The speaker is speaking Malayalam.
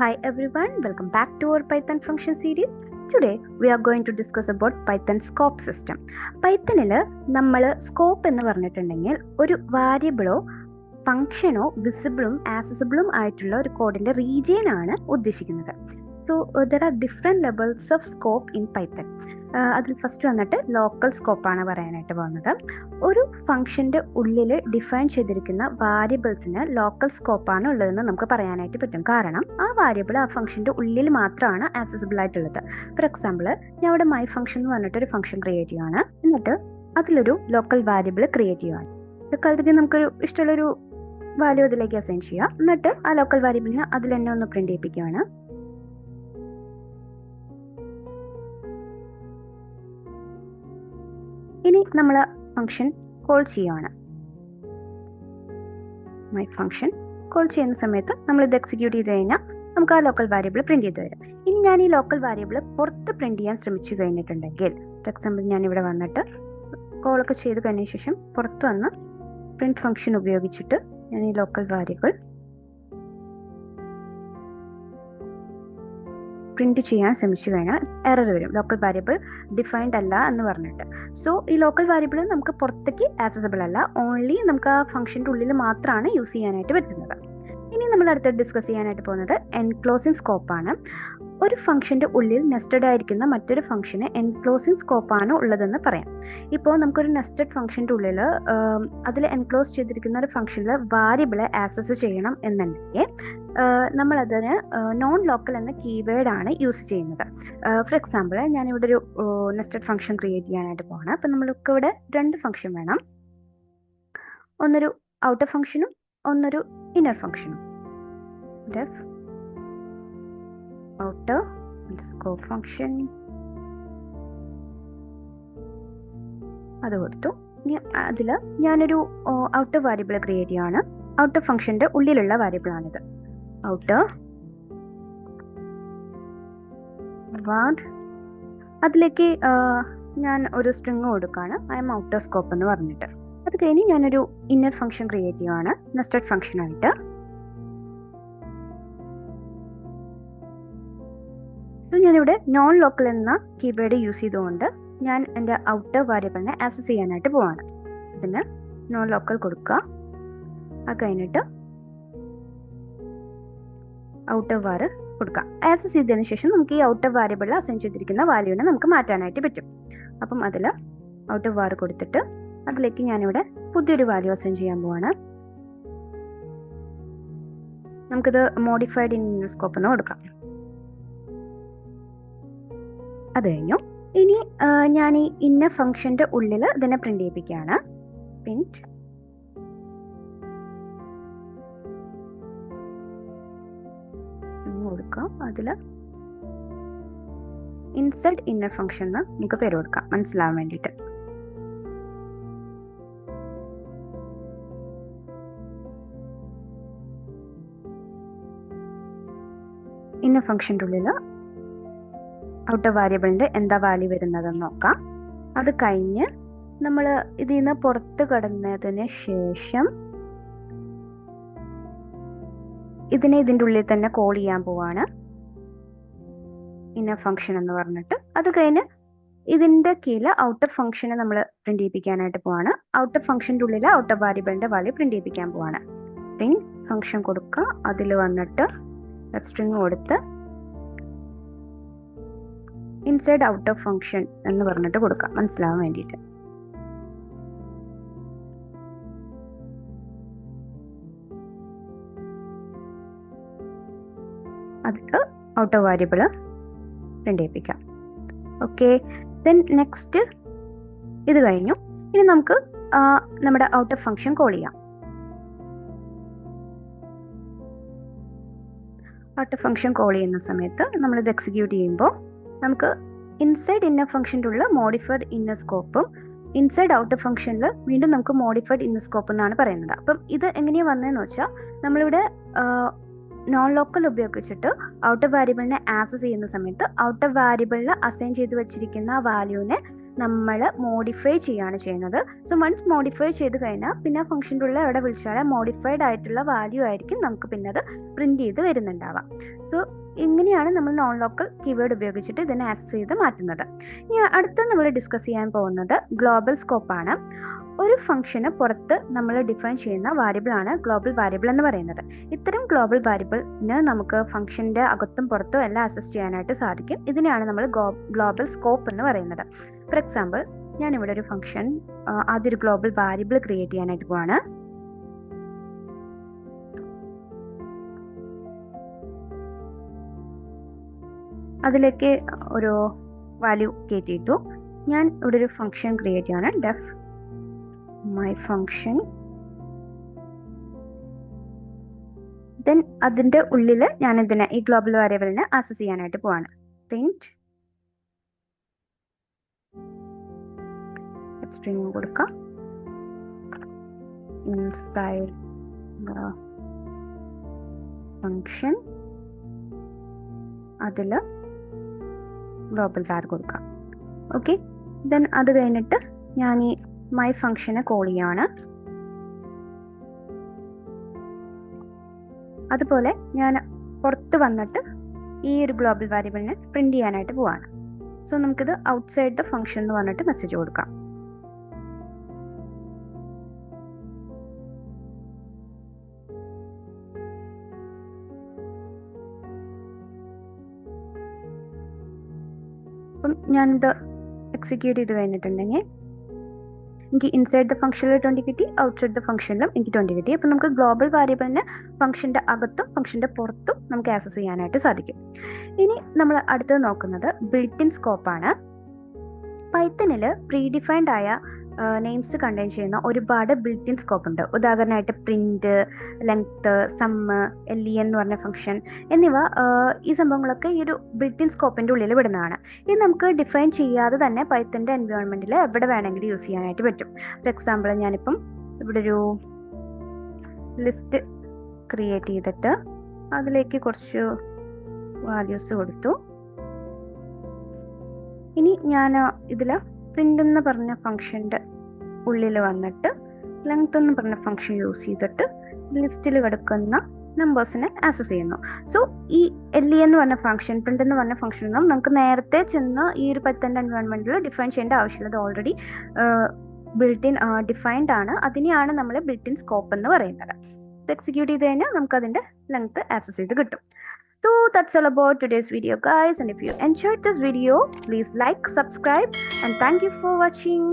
Hi everyone, welcome back to our Python function series. Today we are going to discuss about Python scope system. പൈത്തണിൽ നമ്മൾ സ്കോപ്പ് എന്ന് പറഞ്ഞിട്ടുണ്ടെങ്കിൽ ഒരു വാരിയബിളോ ഫംഗ്ഷനോ വിസിബിളും ആക്സസിബിളും ആയിട്ടുള്ള ഒരു കോഡിന്റെ റീജിയൻ ആണ് ഉദ്ദേശിക്കുന്നത്. So there are different levels of scope in Python. അതിൽ ഫസ്റ്റ് വന്നിട്ട് ലോക്കൽ സ്കോപ്പാണ് പറയാനായിട്ട് പോകുന്നത്. ഒരു ഫംഗ്ഷൻ്റെ ഉള്ളിൽ ഡിഫൈൻ ചെയ്തിരിക്കുന്ന വാരിയബിൾസിന് ലോക്കൽ സ്കോപ്പാണ് ഉള്ളതെന്ന് നമുക്ക് പറയാനായിട്ട് പറ്റും. കാരണം ആ വാരിയബിൾ ആ ഫംഗ്ഷൻ്റെ ഉള്ളിൽ മാത്രമാണ് ആക്സസിബിൾ ആയിട്ടുള്ളത്. ഫോർ എക്സാമ്പിൾ, ഞാൻ ഇവിടെ മൈ ഫംഗ്ഷൻ എന്ന് പറഞ്ഞിട്ട് ഒരു ഫംഗ്ഷൻ ക്രിയേറ്റ് ചെയ്യുകയാണ്. എന്നിട്ട് അതിലൊരു ലോക്കൽ വാരിയബിൾ ക്രിയേറ്റ് ചെയ്യുകയാണ്. ഇതൊക്കെ നമുക്കൊരു ഇഷ്ടമുള്ളൊരു വാല്യൂ അതിലേക്ക് അസൈൻ ചെയ്യാം. എന്നിട്ട് ആ ലോക്കൽ വാരിയബിളിനെ അതിൽ തന്നെ ഒന്ന് പ്രിന്റ് ചെയ്യിപ്പിക്കുകയാണ്. ഇനി നമ്മൾ ഫംഗ്ഷൻ കോൾ ചെയ്യുകയാണ്. മൈ ഫംഗ്ഷൻ കോൾ ചെയ്യുന്ന സമയത്ത് നമ്മൾ ഇത് എക്സിക്യൂട്ട് ചെയ്ത് കഴിഞ്ഞാൽ നമുക്ക് ആ ലോക്കൽ വാരിയബിൾ പ്രിന്റ് ചെയ്ത് തരും. ഇനി ഞാൻ ഈ ലോക്കൽ വാരിയബിൾ പുറത്ത് പ്രിന്റ് ചെയ്യാൻ ശ്രമിച്ചു കഴിഞ്ഞിട്ടുണ്ടെങ്കിൽ, ഫോർ എക്സാമ്പിൾ ഞാൻ ഇവിടെ വന്നിട്ട് കോളൊക്കെ ചെയ്ത് കഴിഞ്ഞ ശേഷം പുറത്ത് വന്ന് പ്രിന്റ് ഫംഗ്ഷൻ ഉപയോഗിച്ചിട്ട് ഞാൻ ഈ ലോക്കൽ വാരിയബിൾ പ്രിന്റ് ചെയ്യാൻ ശ്രമിച്ചു കഴിഞ്ഞാൽ എറർ വരും, ലോക്കൽ വാരിയബിൾ ഡിഫൈൻഡ് അല്ല എന്ന് പറഞ്ഞിട്ട്. സോ ഈ ലോക്കൽ വാരിയബിൾ നമുക്ക് പുറത്തേക്ക് ആക്സസിബിൾ അല്ല, ഓൺലി നമുക്ക് ആ ഫംഗ്ഷൻ്റെ ഉള്ളിൽ മാത്രമാണ് യൂസ് ചെയ്യാനായിട്ട് പറ്റുന്നത്. ഇനി നമ്മൾ അടുത്ത് ഡിസ്കസ് ചെയ്യാനായിട്ട് പോകുന്നത് എൻക്ലോസിംഗ് സ്കോപ്പാണ്. ഒരു ഫംഗ്ഷൻ്റെ ഉള്ളിൽ നെസ്റ്റഡ് ആയിരിക്കുന്ന മറ്റൊരു ഫംഗ്ഷന് എൻക്ലോസിംഗ് സ്കോപ്പാണ് ഉള്ളതെന്ന് പറയാം. ഇപ്പോൾ നമുക്കൊരു നെസ്റ്റഡ് ഫംഗ്ഷൻ്റെ ഉള്ളിൽ അതിൽ എൻക്ലോസ് ചെയ്തിരിക്കുന്ന ഒരു ഫംഗ്ഷനിൽ വാരിയബിളെ ആക്സസ് ചെയ്യണം എന്നുണ്ടെങ്കിൽ നമ്മളതിന് നോൺ ലോക്കൽ എന്ന കീവേഡാണ് യൂസ് ചെയ്യുന്നത്. ഫോർ എക്സാമ്പിൾ, ഞാനിവിടെ ഒരു നെസ്റ്റഡ് ഫംഗ്ഷൻ ക്രിയേറ്റ് ചെയ്യാനായിട്ട് പോകണം. അപ്പം നമ്മൾക്ക് ഇവിടെ രണ്ട് ഫംഗ്ഷൻ വേണം, ഒന്നൊരു ഔട്ടർ ഫംഗ്ഷനും ഒന്നൊരു ഇന്നർ ഫംഗ്ഷനും. outer scope function അത് കൊടുത്തു. ഇനി അതിൽ ഞാനൊരു ഔട്ടർ വാരിയബിൾ ക്രിയേറ്റ് ചെയ്യാണ്. ഔട്ടർ ഫംഗ്ഷന്റെ ഉള്ളിലുള്ള വാരിയബിൾ ആണിത്. ഔട്ടർ വാർഡ്, അതിലേക്ക് ഞാൻ ഒരു സ്ട്രിങ് കൊടുക്കുകയാണ്, ഐ എം ഔട്ടർ സ്കോപ്പ് എന്ന് പറഞ്ഞിട്ട്. അത് കഴിഞ്ഞ് ഞാനൊരു ഇന്നർ ഫംഗ്ഷൻ ക്രിയേറ്റ് ചെയ്യുകയാണ് നെസ്റ്റഡ് ഫംഗ്ഷൻ ആയിട്ട്. ഞാനിവിടെ നോൺ ലോക്കൽ എന്ന കീവേഡ് യൂസ് ചെയ്തുകൊണ്ട് ഞാൻ എൻ്റെ ഔട്ടർ വാരിയബിളിനെ ആക്സസ് ചെയ്യാനായിട്ട് പോവാണ്. ഇതിന് നോൺ ലോക്കൽ കൊടുക്കുക. അത് കഴിഞ്ഞിട്ട് ഔട്ടർ വാർ കൊടുക്കുക. ആക്സസ് ചെയ്തതിന് ശേഷം നമുക്ക് ഈ ഔട്ടർ വാരിയബിളിൽ അസൈൻ ചെയ്തിരിക്കുന്ന വാല്യൂവിനെ നമുക്ക് മാറ്റാനായിട്ട് പറ്റും. അപ്പം അതിൽ ഔട്ടർ വാർ കൊടുത്തിട്ട് അതിലേക്ക് ഞാനിവിടെ പുതിയൊരു വാല്യൂ അസൈൻ ചെയ്യാൻ പോവാണ്. നമുക്കിത് മോഡിഫൈഡ് ഇൻ സ്കോപ്പ് എന്ന് കൊടുക്കാം. അത് കഴിഞ്ഞു. ഇനി ഞാൻ ഈ ഇന്ന ഫംഗ്ഷന്റെ ഉള്ളിൽ ഇതിനെ പ്രിന്റ് ചെയ്യിപ്പിക്കുകയാണ്. പ്രിന്റ് കൊടുക്കാം. അതിൽ ഇൻസൈഡ് ഇന്നർ ഫംഗ്ഷൻ എന്ന് നമുക്ക് പേര് കൊടുക്കാം മനസ്സിലാവാൻ വേണ്ടിയിട്ട്. ഇന്നർ ഫംഗ്ഷന്റെ ഉള്ളിൽ ഔട്ടർ വാരിയബിളിന്റെ എന്താ വാല്യൂ വരുന്നതെന്ന് നോക്കാം. അത് കഴിഞ്ഞ് നമ്മൾ ഇതിൽ നിന്ന് പുറത്ത് കടന്നതിന് ശേഷം ഇതിനെ ഇതിൻ്റെ ഉള്ളിൽ തന്നെ കോൾ ചെയ്യാൻ പോവാണ്, ഇന്നർ ഫംഗ്ഷൻ എന്ന് പറഞ്ഞിട്ട്. അത് കഴിഞ്ഞ് ഇതിന്റെ കീഴിൽ ഔട്ടർ ഫംഗ്ഷനെ നമ്മൾ പ്രിന്റ് ചെയ്യിപ്പിക്കാനായിട്ട് പോവാണ്. ഔട്ടർ ഫംഗ്ഷന്റെ ഉള്ളിൽ ഔട്ടർ വാരിയബിളിന്റെ വാല്യൂ പ്രിന്റ് ചെയ്യിപ്പിക്കാൻ പോവാണ്. പ്രിന്റ് ഫംഗ്ഷൻ കൊടുക്കുക. അതിൽ വന്നിട്ട് സ്ട്രിങ് കൊടുത്ത് ഇൻസൈഡ് ഔട്ടർ ഫംഗ്ഷൻ എന്ന് പറഞ്ഞിട്ട് കൊടുക്കാം മനസ്സിലാവാൻ വേണ്ടിയിട്ട്. അതിട്ട് ഔട്ടർ വാരിയബിൾ പ്രിന്റ് ചെയ്യിപ്പിക്കാം. ഓക്കെ, ദെൻ നെക്സ്റ്റ് ഇത് കഴിഞ്ഞു. ഇനി നമുക്ക് നമ്മുടെ ഔട്ടർ ഫംഗ്ഷൻ കോൾ ചെയ്യാം. ഔട്ടർ ഫംഗ്ഷൻ കോൾ ചെയ്യുന്ന സമയത്ത് നമ്മളിത് എക്സിക്യൂട്ട് ചെയ്യുമ്പോൾ നമുക്ക് ഇൻസൈഡ് ഇന്നർ ഫംഗ്ഷൻ്റെ ഉള്ള മോഡിഫൈഡ് ഇന്നർ സ്കോപ്പും ഇൻസൈഡ് ഔട്ടർ ഫംഗ്ഷനിൽ വീണ്ടും നമുക്ക് മോഡിഫൈഡ് ഇന്നർ സ്കോപ്പ് എന്നാണ് പറയുന്നത്. അപ്പം ഇത് എങ്ങനെയാണ് വന്നതെന്ന് വെച്ചാൽ, നമ്മളിവിടെ നോൺ ലോക്കൽ ഉപയോഗിച്ചിട്ട് ഔട്ടർ വാരിയബിളിനെ ആക്സസ് ചെയ്യുന്ന സമയത്ത് ഔട്ടർ വാരിയബിളിൽ അസൈൻ ചെയ്ത് വെച്ചിരിക്കുന്ന വാല്യൂവിനെ നമ്മൾ മോഡിഫൈ ചെയ്യാണ് ചെയ്യുന്നത്. സോ വൺസ് മോഡിഫൈ ചെയ്ത് കഴിഞ്ഞാൽ പിന്നെ ആ ഫംഗ്ഷൻ്റെ ഉള്ളിൽ എവിടെ വിളിച്ചാൽ മോഡിഫൈഡ് ആയിട്ടുള്ള വാല്യൂ ആയിരിക്കും നമുക്ക് പിന്നെ അത് പ്രിൻറ്റ് ചെയ്ത് വരുന്നുണ്ടാവുക. സോ ഇങ്ങനെയാണ് നമ്മൾ നോൺ ലോക്കൽ കീവേഡ് ഉപയോഗിച്ചിട്ട് ഇതിനെ ആക്സസ് ചെയ്ത് മാറ്റുന്നത്. ഇനി അടുത്ത നമ്മൾ ഡിസ്കസ് ചെയ്യാൻ പോകുന്നത് ഗ്ലോബൽ സ്കോപ്പാണ്. ഒരു ഫംഗ്ഷന് പുറത്ത് നമ്മൾ ഡിഫൈൻ ചെയ്യുന്ന വാരിയബിളാണ് ഗ്ലോബൽ വാരിയബിൾ എന്ന് പറയുന്നത്. ഇത്തരം ഗ്ലോബൽ വാരിയബിളിന് നമുക്ക് ഫംഗ്ഷൻ്റെ അകത്തും പുറത്തും എല്ലാം ആക്സസ് ചെയ്യാനായിട്ട് സാധിക്കും. ഇതിനെയാണ് നമ്മൾ ഗ്ലോബൽ സ്കോപ്പ് എന്ന് പറയുന്നത്. ഫോർ എക്സാമ്പിൾ, ഞാനിവിടെ ഒരു ഫംഗ്ഷൻ ആദ്യം ഒരു ഗ്ലോബൽ വാരിയബിൾ ക്രിയേറ്റ് ചെയ്യാനായിട്ട് പോവാണ്. അതിലേക്ക് ഒരു വാല്യൂ കയറ്റിയിട്ടു. ഞാൻ ഇവിടെ ഒരു ഫംഗ്ഷൻ ക്രിയേറ്റ് ചെയ്യാണ്, ഡെഫ് മൈ ഫംഗ്ഷൻ. ദെൻ അതിൻ്റെ ഉള്ളിൽ ഞാൻ ഇതിനെ ഈ ഗ്ലോബൽ വേരിയബിളിനെ ആക്സസ് ചെയ്യാനായിട്ട് പോവാണ്. പ്രിന്റ് സ്ട്രിംഗ് കൊടുക്കാം. ഇൻസൈഡ് ദ ഫംഗ്ഷൻ അതിൽ ഗ്ലോബൽ വാർ കൊടുക്കാം. ഓക്കെ, ദെൻ അത് കഴിഞ്ഞിട്ട് ഞാൻ ഈ മൈ ഫംഗ്ഷനെ കോൾ ചെയ്യാണ്. അതുപോലെ ഞാൻ പുറത്ത് വന്നിട്ട് ഈ ഒരു ഗ്ലോബൽ വാരിയബിളിനെ പ്രിന്റ് ചെയ്യാനായിട്ട് പോവാണ്. സോ നമുക്കിത് ഔട്ട്സൈഡ് ദ ഫംഗ്ഷൻ എന്ന് പറഞ്ഞിട്ട് മെസ്സേജ് കൊടുക്കാം. അപ്പം ഞാനിത് എക്സിക്യൂട്ട് ചെയ്ത് കഴിഞ്ഞിട്ടുണ്ടെങ്കിൽ എനിക്ക് ഇൻസൈഡ് ദ ഫംഗ്ഷനിൽ 20 കിട്ടി, ഔട്ട്സൈഡ് ദ ഫംഗ്ഷനിലും എനിക്ക് 20 കിട്ടി. അപ്പം നമുക്ക് ഗ്ലോബൽ വാരിയബിളിനെ ഫംഗ്ഷൻ്റെ അകത്തും ഫംഗ്ഷൻ്റെ പുറത്തും നമുക്ക് ആക്സസ് ചെയ്യാനായിട്ട് സാധിക്കും. ഇനി നമ്മൾ അടുത്തത് നോക്കുന്നത് ബിൽറ്റ് ഇൻ സ്കോപ്പാണ്. പൈത്തണിൽ പ്രീഡിഫൈൻഡ് ആയ നെയിംസ് കണ്ടെയ്ൻ ചെയ്യുന്ന ഒരുപാട് ബിൽറ്റ് ഇൻ സ്കോപ്പ് ഉണ്ട്. ഉദാഹരണമായിട്ട് പ്രിന്റ്, ലെങ്ത്, സമ്മ്, LEN എന്ന് പറഞ്ഞ ഫംഗ്ഷൻ എന്നിവ ഈ സംഭവങ്ങളൊക്കെ ഈ ഒരു ബിൽറ്റ് ഇൻ സ്കോപ്പിൻ്റെ ഉള്ളിൽ വിടുന്നതാണ്. ഇത് നമുക്ക് ഡിഫൈൻ ചെയ്യാതെ തന്നെ പൈത്തണിൻ്റെ എൻവയോൺമെൻറ്റിൽ എവിടെ വേണമെങ്കിലും യൂസ് ചെയ്യാനായിട്ട് പറ്റും. ഫോർ എക്സാമ്പിൾ, ഞാനിപ്പം ഇവിടെ ഒരു ലിസ്റ്റ് ക്രിയേറ്റ് ചെയ്തിട്ട് അതിലേക്ക് കുറച്ച് വാല്യൂസ് കൊടുത്തു. ഇനി ഞാൻ ഇതിൽ പ്രിന്റ് എന്ന് പറഞ്ഞ ഫംഗ്ഷൻ്റെ ഉള്ളിൽ വന്നിട്ട് ലെങ്ത് എന്ന് പറഞ്ഞ ഫംഗ്ഷൻ യൂസ് ചെയ്തിട്ട് ലിസ്റ്റിൽ കിടക്കുന്ന നമ്പേഴ്സിനെ ആക്സസ് ചെയ്യുന്നു. സോ ഈ LE എന്ന് പറഞ്ഞ ഫംഗ്ഷൻ, പ്രിന്റ് എന്ന് പറഞ്ഞ ഫംഗ്ഷനൊന്നും നമുക്ക് നേരത്തെ ചെന്ന് ഈ ഒരു പൈത്തൺ എൻവയോൺമെന്റിൽ ഡിഫൈൻ ചെയ്യേണ്ട ആവശ്യമില്ല. അത് ഓൾറെഡി ബിൽറ്റ് ഇൻ ഡിഫൈൻഡ് ആണ്. അതിനെയാണ് നമ്മൾ ബിൽറ്റ് ഇൻ സ്കോപ്പ് എന്ന് പറയുന്നത്. ഇത് എക്സിക്യൂട്ട് ചെയ്ത് കഴിഞ്ഞാൽ നമുക്ക് അതിൻ്റെ ലെങ്ത് ആക്സസ് ചെയ്ത് കിട്ടും. So that's all about today's video, guys, and if you enjoyed this video, please like, subscribe, and thank you for watching.